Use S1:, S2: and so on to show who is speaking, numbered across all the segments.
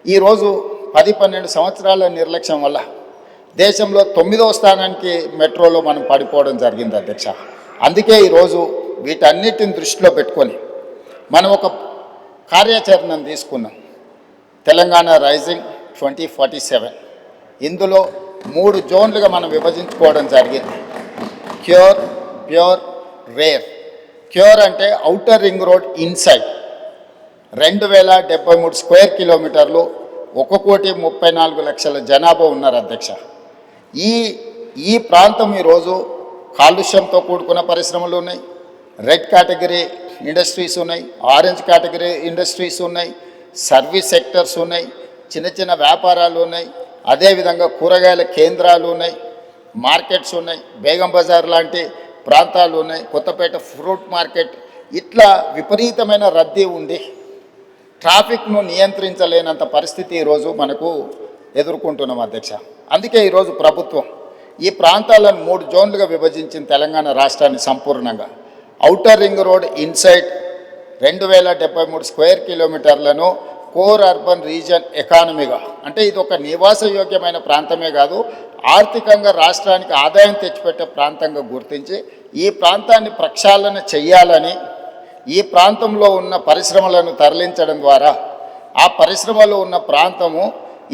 S1: ఈరోజు 10-12 సంవత్సరాల నిర్లక్ష్యం వల్ల దేశంలో 9వ స్థానానికి మెట్రోలో మనం పడిపోవడం జరిగింది అధ్యక్ష. అందుకే ఈరోజు వీటన్నిటిని దృష్టిలో పెట్టుకొని మనం ఒక కార్యాచరణను తీసుకున్నాం, తెలంగాణ రైజింగ్ 2047. ఇందులో 3 జోన్లుగా మనం విభజించుకోవడం జరిగింది. Cure, pure, rare. క్యూర్ అంటే outer ring road inside 2073 square కిలోమీటర్లు, 1,34,00,000 జనాభా ఉన్నారు అధ్యక్ష. ఈ ప్రాంతం ఈరోజు కాలుష్యంతో కూడుకున్న పరిశ్రమలు ఉన్నాయి, రెడ్ కేటగిరీ ఇండస్ట్రీస్ ఉన్నాయి, ఆరెంజ్ కేటగిరీ ఇండస్ట్రీస్ ఉన్నాయి, సర్వీస్ సెక్టర్స్ ఉన్నాయి, చిన్న చిన్న వ్యాపారాలు ఉన్నాయి, అదేవిధంగా కూరగాయల కేంద్రాలు ఉన్నాయి, మార్కెట్స్ ఉన్నాయి, బేగం బజార్ లాంటి ప్రాంతాలు ఉన్నాయి, కొత్తపేట ఫ్రూట్ మార్కెట్. ఇట్లా విపరీతమైన రద్దీ ఉండి ట్రాఫిక్ను నియంత్రించలేనంత పరిస్థితి ఈరోజు మనకు ఎదుర్కొంటున్నాం అధ్యక్ష. అందుకే ఈరోజు ప్రభుత్వం ఈ ప్రాంతాలను 3 జోన్లుగా విభజించిన తెలంగాణ రాష్ట్రాన్ని సంపూర్ణంగా outer ring road inside 2073 square కిలోమీటర్లను కోర్ అర్బన్ రీజన్ ఎకానమీగా, అంటే ఇది ఒక నివాసయోగ్యమైన ప్రాంతమే కాదు, ఆర్థికంగా రాష్ట్రానికి ఆదాయం తెచ్చిపెట్టే ప్రాంతంగా గుర్తించి ఈ ప్రాంతాన్ని ప్రక్షాళన చెయ్యాలని, ఈ ప్రాంతంలో ఉన్న పరిశ్రమలను తరలించడం ద్వారా ఆ పరిశ్రమలో ఉన్న ప్రాంతము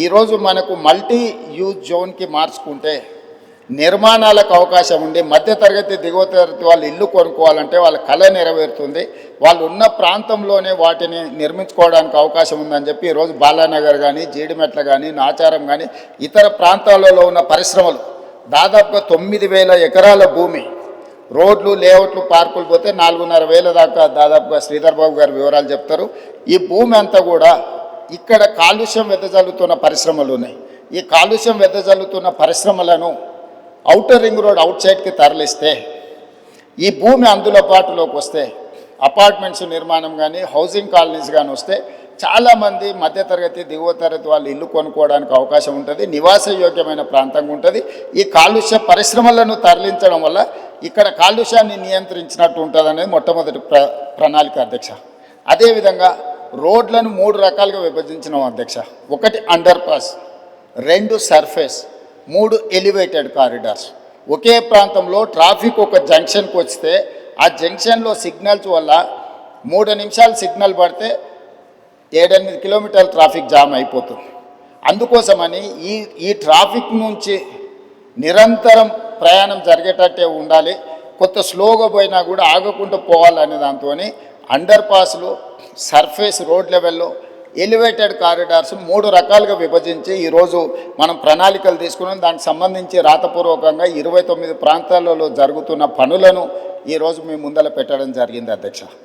S1: ఈరోజు మనకు మల్టీ యూజ్ జోన్కి మార్చుకుంటే నిర్మాణాలకు అవకాశం ఉండి మధ్యతరగతి దిగువ తరగతి వాళ్ళు ఇల్లు కొనుక్కోవాలంటే వాళ్ళ కళ నెరవేరుతుంది, వాళ్ళు ఉన్న ప్రాంతంలోనే వాటిని నిర్మించుకోవడానికి అవకాశం ఉందని చెప్పి ఈరోజు బాలానగర్ కానీ, జీడిమెట్ల కానీ, నాచారం కానీ ఇతర ప్రాంతాలలో ఉన్న పరిశ్రమలు దాదాపుగా 9,000 ఎకరాల భూమి, రోడ్లు, లేఅవుట్లు, పార్కులు పోతే 4,500 దాకా దాదాపుగా శ్రీధర్ బాబు గారు వివరాలు చెప్తారు. ఈ భూమి అంతా కూడా ఇక్కడ కాలుష్యం వెదజల్లుతున్న పరిశ్రమలు ఉన్నాయి. ఈ కాలుష్యం వెదజల్లుతున్న పరిశ్రమలను ఔటర్ రింగ్ రోడ్ అవుట్ సైడ్కి తరలిస్తే ఈ భూమి అందుబాటులోకి వస్తే అపార్ట్మెంట్స్ నిర్మాణం కానీ, హౌసింగ్ కాలనీస్ కానీ వస్తే చాలామంది మధ్యతరగతి దిగువ తరగతి వాళ్ళు ఇల్లు కొనుక్కోవడానికి అవకాశం ఉంటుంది, నివాసయోగ్యమైన ప్రాంతంగా ఉంటుంది. ఈ కాలుష్య పరిశ్రమలను తరలించడం వల్ల ఇక్కడ కాలుష్యాన్ని నియంత్రించినట్టు ఉంటుంది అనేది మొట్టమొదటి ప్రణాళిక అధ్యక్ష. అదేవిధంగా రోడ్లను 3 రకాలుగా విభజించినాం అధ్యక్ష. 1 underpass, 2 surface, 3 elevated corridors. ఒకే ప్రాంతంలో ట్రాఫిక్ ఒక జంక్షన్కి వస్తే ఆ జంక్షన్లో సిగ్నల్స్ వల్ల 3 నిమిషాలు సిగ్నల్ పడితే 7-8 కిలోమీటర్ల ట్రాఫిక్ జామ్ అయిపోతుంది. అందుకోసమని ఈ ట్రాఫిక్ నుంచి నిరంతరం ప్రయాణం జరిగేటట్టే ఉండాలి, కొత్త స్లోగా పోయినా కూడా ఆగకుండా పోవాలనే దాంతో అండర్ పాస్లు, సర్ఫేస్ రోడ్ లెవెల్లో, ఎలివేటెడ్ కారిడార్స్ 3 రకాలుగా విభజించి ఈరోజు మనం ప్రణాళికలు తీసుకున్నాం. దానికి సంబంధించి రాతపూర్వకంగా 29 ప్రాంతాలలో జరుగుతున్న పనులను ఈరోజు మీ ముందర పెట్టడం జరిగింది అధ్యక్ష.